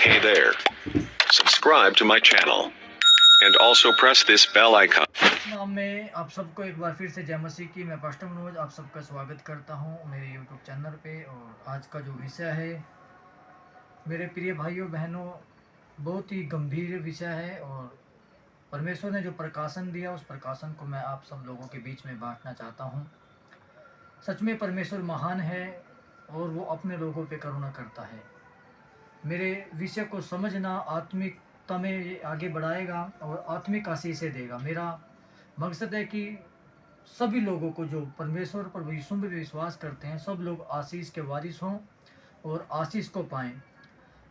Hey there. Subscribe to my channel and also press this bell icon. नाम में आप सबको एक बार फिर से जय मसीह की। मैं पास्टर मनोज आप सबका स्वागत करता हूं मेरे YouTube चैनल पे। और आज का जो विषय है मेरे प्रिय भाइयों बहनों, बहुत ही गंभीर विषय है और परमेश्वर ने जो प्रकाशन दिया उस प्रकाशन को मैं आप सब लोगों के बीच में बांटना चाहता हूं। सच में परमेश्वर महान है और वो अपने लोगों पे करुणा करता है। मेरे विषय को समझना आत्मिकता में आगे बढ़ाएगा और आत्मिक आशीष देगा। मेरा मकसद है कि सभी लोगों को जो परमेश्वर पर यीशु में विश्वास करते हैं सब लोग आशीष के वारिस हों और आशीष को पाएं।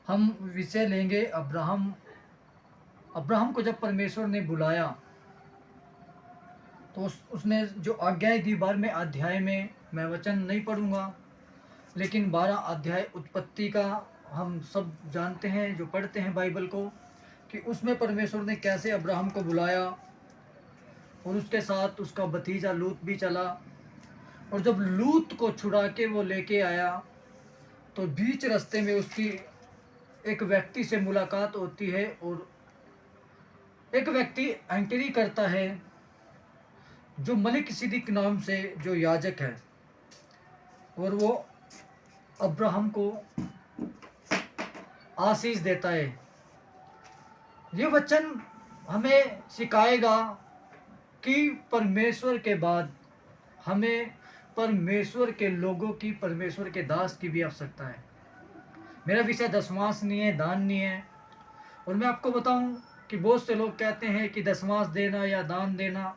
हम विषय लेंगे अब्राहम को जब परमेश्वर ने बुलाया तो उसने जो आज्ञाएं दी 12वें अध्याय में, मैं वचन नहीं पढ़ूंगा, लेकिन 12 अध्याय उत्पत्ति का हम सब जानते हैं जो पढ़ते हैं बाइबल को, कि उसमें परमेश्वर ने कैसे अब्राहम को बुलाया और उसके साथ उसका भतीजा लूत भी चला। और जब लूत को छुड़ा के वो लेके आया तो बीच रास्ते में उसकी एक व्यक्ति से मुलाकात होती है और एक व्यक्ति एंट्री करता है जो मलिकिसिदक नाम से जो याजक है, और वो अब्राहम को आशीष देता है। ये वचन हमें सिखाएगा कि परमेश्वर के बाद हमें परमेश्वर के लोगों की, परमेश्वर के दास की भी आवश्यकता है। मेरा विषय दशमांश नहीं है, दान नहीं है। और मैं आपको बताऊं कि बहुत से लोग कहते हैं कि दशमांश देना या दान देना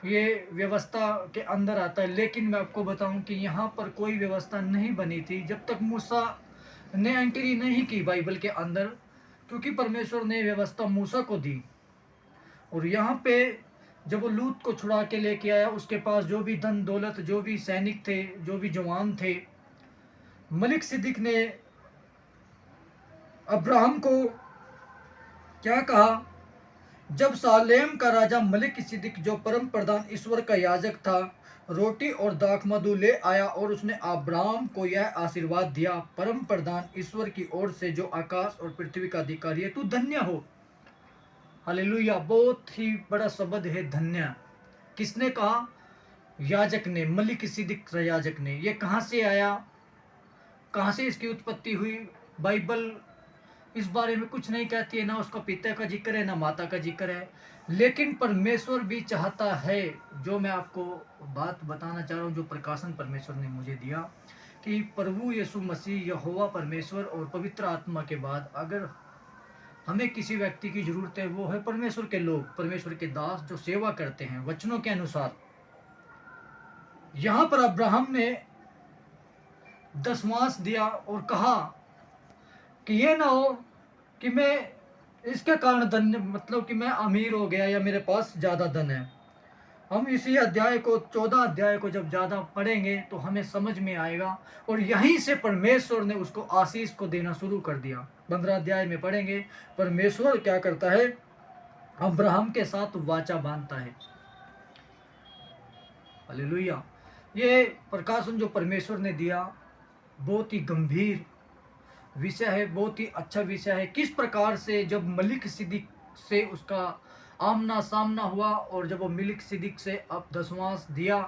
ये व्यवस्था के अंदर आता है, लेकिन मैं आपको बताऊं कि यहाँ पर कोई व्यवस्था नहीं बनी थी जब तक मूसा ने एंट्री नहीं की बाइबल के अंदर, क्योंकि परमेश्वर ने व्यवस्था मूसा को दी। और यहाँ पे जब वो लूत को छुड़ा के लेके आया, उसके पास जो भी धन दौलत, जो भी सैनिक थे, जो भी जवान थे, मलिकिसिदक ने अब्राहम को क्या कहा, जब सालेम का राजा मलिकिसिदक जो परम प्रधान ईश्वर का याजक था रोटी और दाख मधु ले आया और उसने अब्राहम को यह आशीर्वाद दिया, परम प्रधान ईश्वर की ओर से जो आकाश और पृथ्वी का अधिकारी है, तू धन्य हो। हालेलुया। बहुत ही बड़ा शब्द है धन्य। किसने कहा? याजक ने, मलिकिसिदक याजक ने। ये कहाँ से आया, कहाँ से इसकी उत्पत्ति हुई? बाइबल इस बारे में कुछ नहीं कहती है, ना उसका पिता का जिक्र है ना माता का जिक्र है। लेकिन परमेश्वर भी चाहता है, जो मैं आपको बात बताना चाह रहा हूँ, जो प्रकाशन परमेश्वर ने मुझे दिया, कि प्रभु यीशु मसीह यहोवा परमेश्वर और पवित्र आत्मा के बाद अगर हमें किसी व्यक्ति की जरूरत है, वो है परमेश्वर के लोग, परमेश्वर के दास जो सेवा करते हैं वचनों के अनुसार। यहाँ पर अब्राहम ने दशमांश दिया और कहा कि ये ना हो कि मैं इसके कारण धन्य, मतलब कि मैं अमीर हो गया या मेरे पास ज़्यादा धन है। हम इसी अध्याय को, 14 अध्याय को जब ज़्यादा पढ़ेंगे तो हमें समझ में आएगा। और यहीं से परमेश्वर ने उसको आशीष को देना शुरू कर दिया। 15 अध्याय में पढ़ेंगे परमेश्वर क्या करता है, अब्राहम के साथ वाचा बांधता है। हालेलुया। ये प्रकाशन जो परमेश्वर ने दिया बहुत ही गंभीर विषय है, बहुत ही अच्छा विषय है। किस प्रकार से जब मलिकिसिदक से उसका आमना सामना हुआ और जब वो मलिकिसिदक से अब दशमांश दिया,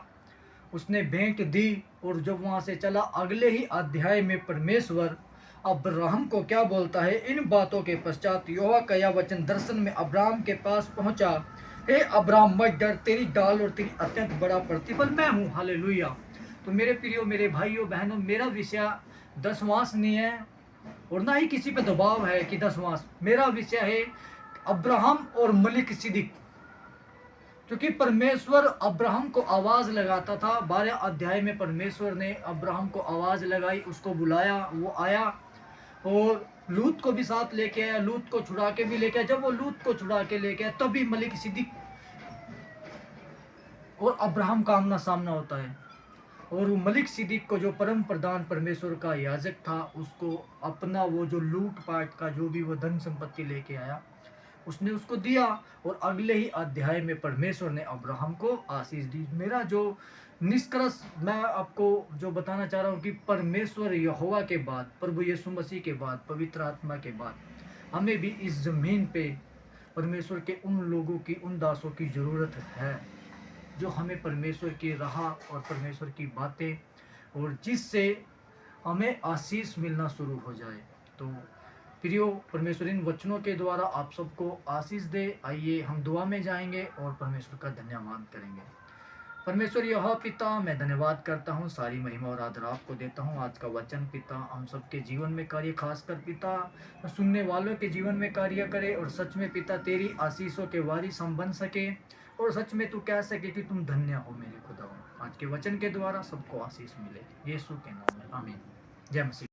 उसने भेंट दी, और जब वहाँ से चला, अगले ही अध्याय में परमेश्वर अब्राहम को क्या बोलता है, इन बातों के पश्चात यहोवा का यह वचन दर्शन में अब्राहम के पास पहुँचा, हे अब्राहम मत डर, तेरी डाल और तेरी अत्यंत बड़ा प्रतिफल मैं हूँ। हालेलुया। तो मेरे प्रियो, मेरे भाइयों बहनों, मेरा विषय दशमांश नहीं है और ना ही किसी पे दबाव है कि दशमांश। मेरा विषय है अब्राहम और मलिकिसिदक, क्योंकि परमेश्वर अब्राहम को आवाज़ लगाता था। 12 अध्याय में परमेश्वर ने अब्राहम को आवाज़ लगाई, उसको बुलाया, वो आया और लूत को भी साथ लेके आया, लूत को छुड़ा के भी लेके आया। जब वो लूत को छुड़ा के लेके आया तभी मलिकिसिदक और अब्राहम का आमना सामना होता है। और वो मलिकिसिदक को, जो परम प्रधान परमेश्वर का याजक था, उसको अपना वो जो लूट पाट का जो भी वो धन संपत्ति लेके आया, उसने उसको दिया और अगले ही अध्याय में परमेश्वर ने अब्राहम को आशीष दी। मेरा जो निष्कर्ष मैं आपको जो बताना चाह रहा हूँ कि परमेश्वर यहोवा के बाद, प्रभु यीशु मसीह के बाद, पवित्र आत्मा के बाद हमें भी इस ज़मीन पे परमेश्वर के उन लोगों की, उन दासों की ज़रूरत है जो हमें परमेश्वर की राह और परमेश्वर की बातें, और जिससे हमें आशीष मिलना शुरू हो जाए। तो प्रियो, परमेश्वर इन वचनों के द्वारा आप सबको आशीष दे। आइए हम दुआ में जाएंगे और परमेश्वर का धन्यवाद करेंगे। परमेश्वर यहोवा पिता, मैं धन्यवाद करता हूँ, सारी महिमा और आदर आपको देता हूँ। आज का वचन पिता हम सबके जीवन में कार्य, खासकर पिता सुनने वालों के जीवन में कार्य करे, और सच में पिता तेरी आशीषों के वारिस हम बन सके, और सच में तू कह सके कि तुम धन्य हो मेरे खुदा। आज के वचन के द्वारा सबको आशीष मिले, यीशु के नाम में आमीन। जय मसीह।